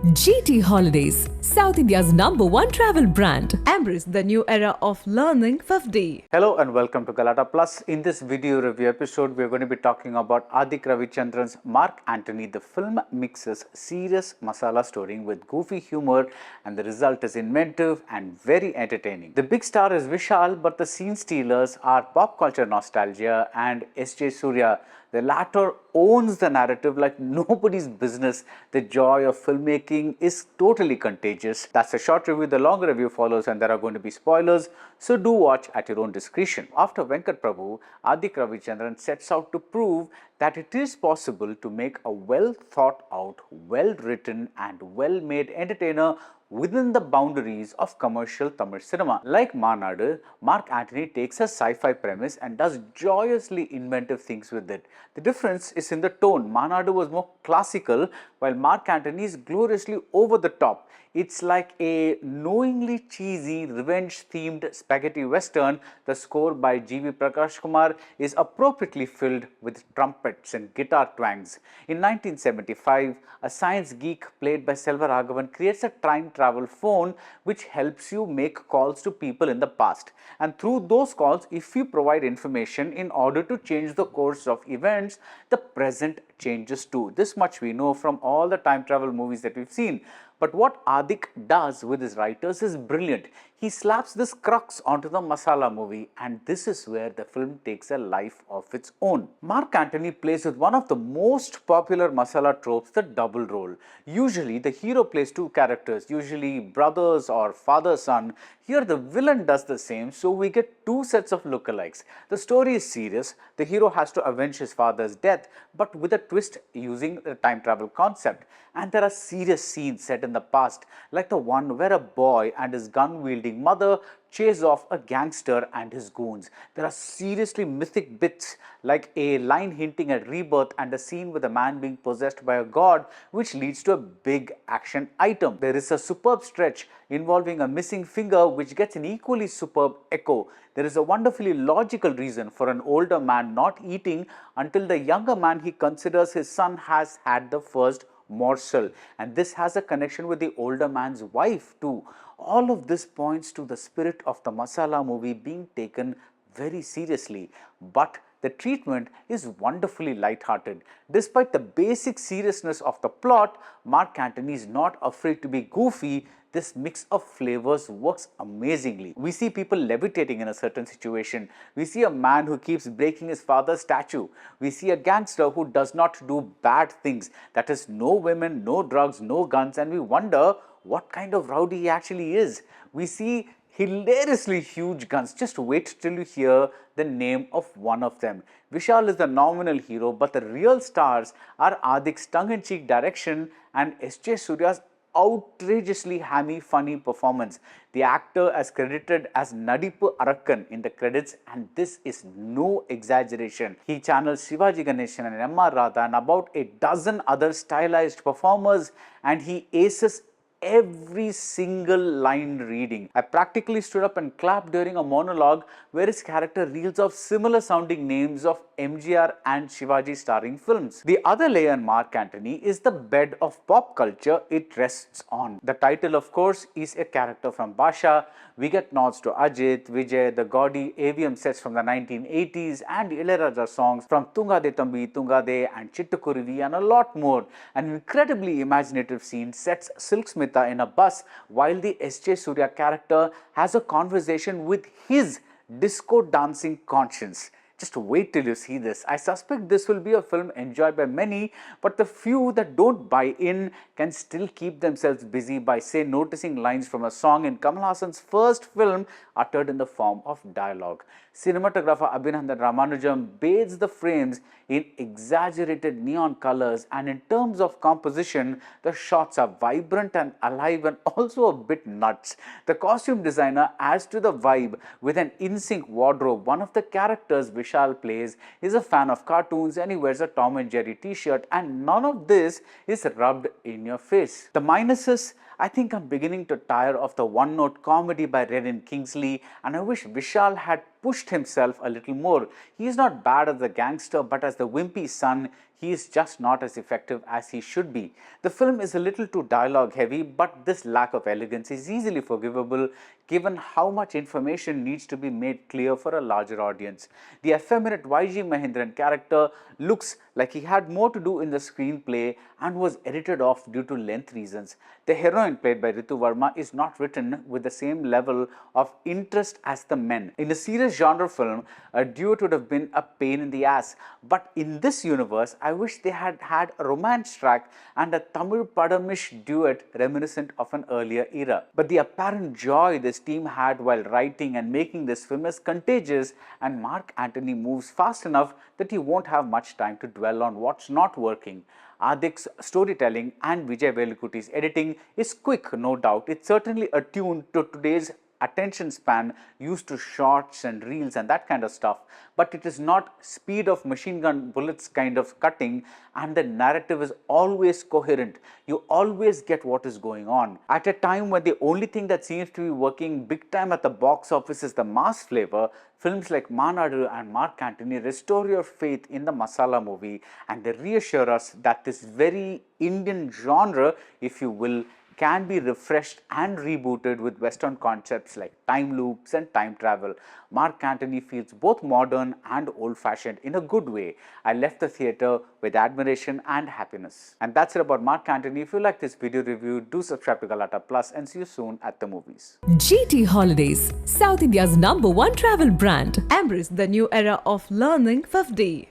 GT Holidays, South India's #1 travel brand. Embrace the new era of learning FEFDY. Hello and welcome to Galata Plus. In this video review episode, we are going to be talking about Adhik Ravichandran's Mark Antony. The film mixes serious masala story with goofy humor, and the result is inventive and very entertaining. The big star is Vishal, but the scene stealers are pop culture nostalgia and Suryah. The latter owns the narrative like nobody's business. The joy of filmmaking is totally contagious. That's a short review. The long review follows and there are going to be spoilers, so do watch at your own discretion. After Venkat Prabhu, Adhik Ravichandran sets out to prove that it is possible to make a well thought out, well written and well made entertainer within the boundaries of commercial Tamil cinema. Like Manadu, Mark Antony takes a sci-fi premise and does joyously inventive things with it. The difference is in the tone. Manadu was more classical, while Mark Antony is gloriously over the top. It's like a knowingly cheesy, revenge-themed spaghetti western. The score by G.V. Prakash Kumar is appropriately filled with trumpets and guitar twangs. In 1975, a science geek played by Selva Raghavan creates a time travel phone which helps you make calls to people in the past. And through those calls, if you provide information in order to change the course of events, the present changes too. This much we know from all the time travel movies that we've seen. But what Adhik does with his writers is brilliant. He slaps this crux onto the masala movie, and this is where the film takes a life of its own. Mark Antony plays with one of the most popular masala tropes, the double role. Usually the hero plays two characters, usually brothers or father-son. Here the villain does the same, so we get two sets of lookalikes. The story is serious. The hero has to avenge his father's death, but with a twist using the time travel concept. And there are serious scenes set in the past, like the one where a boy and his gun-wielding mother chase off a gangster and his goons. There are seriously mythic bits, like a line hinting at rebirth and a scene with a man being possessed by a god, which leads to a big action item. There is a superb stretch involving a missing finger, which gets an equally superb echo. There is a wonderfully logical reason for an older man not eating until the younger man he considers his son has had the first morsel, and this has a connection with the older man's wife too. All of this points to the spirit of the masala movie being taken very seriously, but the treatment is wonderfully light-hearted. Despite the basic seriousness of the plot, Mark Antony is not afraid to be goofy. This mix of flavors works amazingly. We see people levitating in a certain situation. We see a man who keeps breaking his father's statue. We see a gangster who does not do bad things. That is, no women, no drugs, no guns, and we wonder what kind of rowdy he actually is. We see hilariously huge guns. Just wait till you hear the name of one of them. Vishal is the nominal hero, but the real stars are Adhik's tongue-in-cheek direction and Suryah's outrageously hammy, funny performance. The actor is credited as Nadipu Arakkan in the credits, and this is no exaggeration. He channels Shivaji Ganeshan and M.R. Radha and about a dozen other stylized performers, and he aces every single line reading. I practically stood up and clapped during a monologue where his character reels off similar sounding names of MGR and Shivaji starring films. The other layer in Mark Antony is the bed of pop culture it rests on. The title, of course, is a character from Basha. We get nods to Ajit, Vijay, the gaudy AVM sets from the 1980s and Ilayaraja songs from Tungade Tambi, Tungade and Chittukuruvi and a lot more. An incredibly imaginative scene sets Silk Smitha in a bus while the S.J. Suryah character has a conversation with his disco dancing conscience. Just wait till you see this. I suspect this will be a film enjoyed by many, but the few that don't buy in can still keep themselves busy by, say, noticing lines from a song in Kamal Haasan's first film uttered in the form of dialogue. Cinematographer Abhinandan Ramanujam bathes the frames in exaggerated neon colors, and in terms of composition, the shots are vibrant and alive and also a bit nuts. The costume designer adds to the vibe with an in-sync wardrobe. One of the characters Vishal plays is a fan of cartoons and he wears a Tom and Jerry t-shirt, and none of this is rubbed in your face. The minuses, I think I'm beginning to tire of the one-note comedy by Renan Kingsley, and I wish Vishal had pushed himself a little more. He is not bad as the gangster, but as the wimpy son, he is just not as effective as he should be. The film is a little too dialogue heavy, but this lack of elegance is easily forgivable given how much information needs to be made clear for a larger audience. The effeminate YG Mahindran character looks like he had more to do in the screenplay and was edited off due to length reasons. The heroine, played by Ritu Varma, is not written with the same level of interest as the men. In a serious genre film, a duet would have been a pain in the ass, but in this universe, I wish they had had a romance track and a Tamil Padamish duet reminiscent of an earlier era. But the apparent joy this team had while writing and making this film is contagious, and Mark Antony moves fast enough that you won't have much time to dwell on what's not working. Adhik's storytelling and Vijay Velukuti's editing is quick, no doubt. It's certainly attuned to today's attention span used to shorts and reels and that kind of stuff, but it is not speed of machine gun bullets kind of cutting, and the narrative is always coherent. You always get what is going on. At a time when the only thing that seems to be working big time at the box office is the mass flavor, films like Manadu and Mark Antony restore your faith in the masala movie, and they reassure us that this very Indian genre, if you will, can be refreshed and rebooted with Western concepts like time loops and time travel. Mark Antony feels both modern and old-fashioned in a good way. I left the theatre with admiration and happiness. And that's it about Mark Antony. If you like this video review, do subscribe to Galata Plus and see you soon at the movies. GT Holidays, South India's #1 travel brand. Embrace the new era of learning FEFDY.